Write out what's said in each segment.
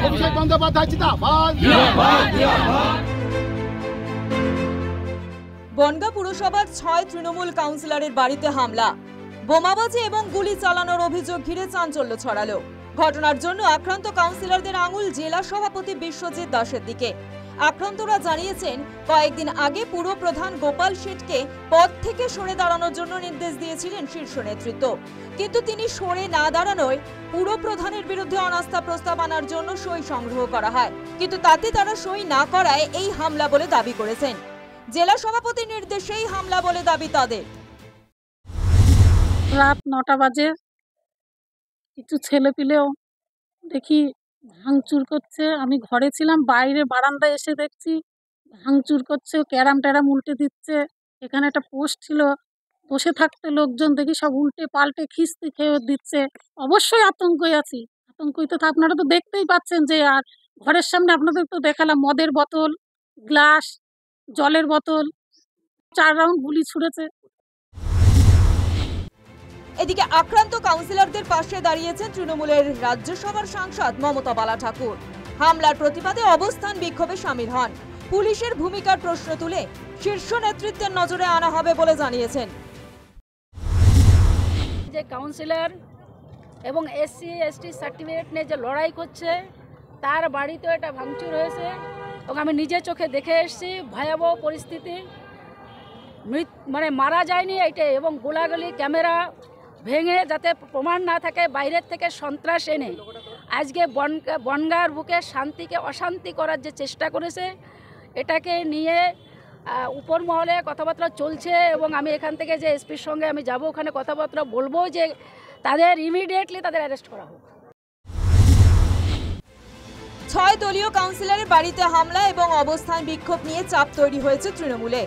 অভিষেক বন্দ্যোপাধ্যায় জিন্দাবাদ। বনগাঁ পুরসভার 6 তৃণমূল কাউন্সিলরের বাড়িতে হামলা, বোমাবাজি এবং গুলি চালানোর অভিযোগ ঘিরে চাঞ্চল্য ছড়ালো। ঘটনার জন্য আক্রান্ত কাউন্সিলরদের আঙুল জেলা সভাপতি বিশ্বজিৎ দাসের দিকে। আক্রান্তরা জানিয়েছেন, কয়েকদিন আগে পুরপ্রধান গোপাল শেঠকে পদ থেকে সরে দাঁড়ানোর জন্য নির্দেশ দিয়েছিলেন শীর্ষ নেতৃত্ব, কিন্তু তিনি সরে না দাঁড়ানোয় পুরপ্রধানের বিরুদ্ধে অনাস্থা প্রস্তাব আনার জন্য সই সংগ্রহ করা হয়, কিন্তু তাতে তারা সই না করায় এই হামলা বলে দাবি করেছেন। জেলা সভাপতির নির্দেশেই হামলা বলে দাবি তাদের। রাত 9টা বাজে, কিছু ছেলেপিলেও দেখি ভাঙচুর করছে। আমি ঘরে ছিলাম, বাইরে বারান্দায় এসে দেখছি ভাঙচুর করছে, ক্যারাম ট্যারাম উল্টে দিচ্ছে। এখানে একটা পোস্ট ছিল, বসে থাকতে লোকজন দেখি সব উল্টে পাল্টে খিস্তি খেয়ে দিচ্ছে। অবশ্যই আতঙ্কই আছি, আতঙ্কই তো আপনারা তো দেখতেই পাচ্ছেন যে, আর ঘরের সামনে আপনাদের তো দেখালাম মদের বোতল, গ্লাস, জলের বোতল, 4 রাউন্ড গুলি ছুড়েছে। এদিকে আক্রান্ত কাউন্সিলরদের পাশে দাঁড়িয়েছেন তৃণমূলের রাজ্যসভার সাংসদ মমতা বালা ঠাকুর। হামলার প্রতিবাদে অবস্থান বিক্ষোভে সামিল হন। পুলিশের ভূমিকার প্রশ্ন তুলে শীর্ষ নেতৃত্বের নজরে আনা হবে বলে জানিয়েছেন। যে কাউন্সিলর এবং এসসি এসটি সার্টিফিকেট নিয়ে যে লড়াই করছে, তার বাড়িতে এটা ভাঙচুর হয়েছে এবং আমি নিজে চোখে দেখে এসেছি। ভয়াবহ পরিস্থিতি, মারা যায়নি এইটা, এবং গোলাগুলি ক্যামেরা ভেঙে যাতে প্রমাণ না থাকে, বাইরের থেকে সন্ত্রাস এনে আজকে বনগাঁর বুকে শান্তিকে অশান্তি করার যে চেষ্টা করেছে, এটাকে নিয়ে উপর মহলে কথাবার্তা চলছে। এবং আমি এখান থেকে যে এসপির সঙ্গে আমি যাব, ওখানে কথাবার্তা বলবো যে তাদের ইমিডিয়েটলি তাদের অ্যারেস্ট করা হোক। 6 দলীয় কাউন্সিলরের বাড়িতে হামলা এবং অবস্থান বিক্ষোভ নিয়ে চাপ তৈরি হয়েছে তৃণমূলে।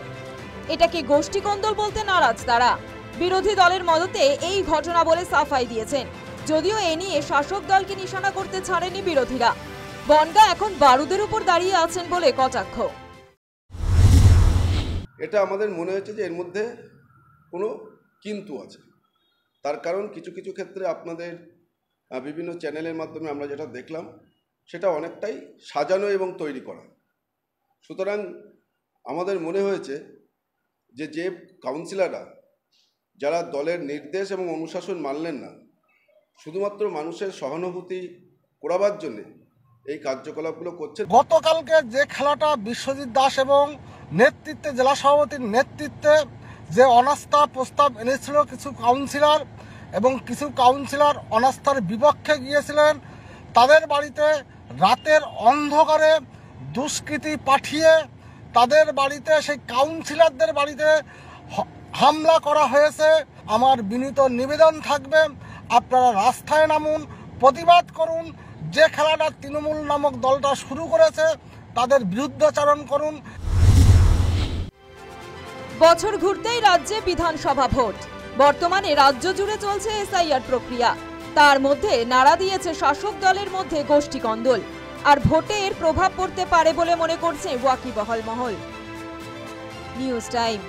এটাকে গোষ্ঠী কোন্দল বলতে নারাজ তারা। বিরোধী দলের মদতে এই ঘটনা বলে সাফাই দিয়েছেন, যদিও এ নিয়ে শাসক দলকে নিশানা করতে ছাড়েনি বিরোধীরা। বনগাঁ এখন বারুদের উপর দাঁড়িয়ে আছেন বলে কটাক্ষ। এটা আমাদের মনে হচ্ছে যে এর মধ্যে কোনো কিন্তু আছে। তার কারণ কিছু কিছু ক্ষেত্রে আপনাদের বিভিন্ন চ্যানেলের মাধ্যমে আমরা যেটা দেখলাম, সেটা অনেকটাই সাজানো এবং তৈরি করা। সুতরাং আমাদের মনে হয়েছে যে কাউন্সিলররা যারা দলের নির্দেশ এবং অনুশাসন মানলেন না, শুধুমাত্র মানুষের সহানুভূতি করাবার জন্যে এই কার্যকলাপগুলো করছে। গতকালকে যে খেলাটা বিশ্বজিৎ দাস এবং নেতৃত্বে, জেলা সভাপতির নেতৃত্বে যে অনাস্থা প্রস্তাব এনেছিল কিছু কাউন্সিলর, এবং কিছু কাউন্সিলর অনাস্থার বিপক্ষে গিয়েছিলেন, তাদের বাড়িতে রাতের অন্ধকারে দুষ্কৃতী পাঠিয়ে তাদের বাড়িতে, সেই কাউন্সিলরদের বাড়িতে হামলা করা হয়েছে। আমার বিনীত নিবেদন থাকবে, আপনারা রাস্তায় নামুন, প্রতিবাদ করুন। যে খেলাটা তৃণমূল নামক দলটা শুরু করেছে, তাদের বিরুদ্ধাচরণ করুন। বছর ঘুরতেই রাজ্যে বিধানসভা ভোট। বর্তমানে রাজ্য জুড়ে চলছে এসআইআর প্রক্রিয়া। তার মধ্যে নাড়া দিয়েছে শাসক দলের মধ্যে গোষ্ঠী কন্দল, আর ভোটে এর প্রভাব পড়তে পারে বলে মনে করছে ওয়াকিবহাল মহল। News time.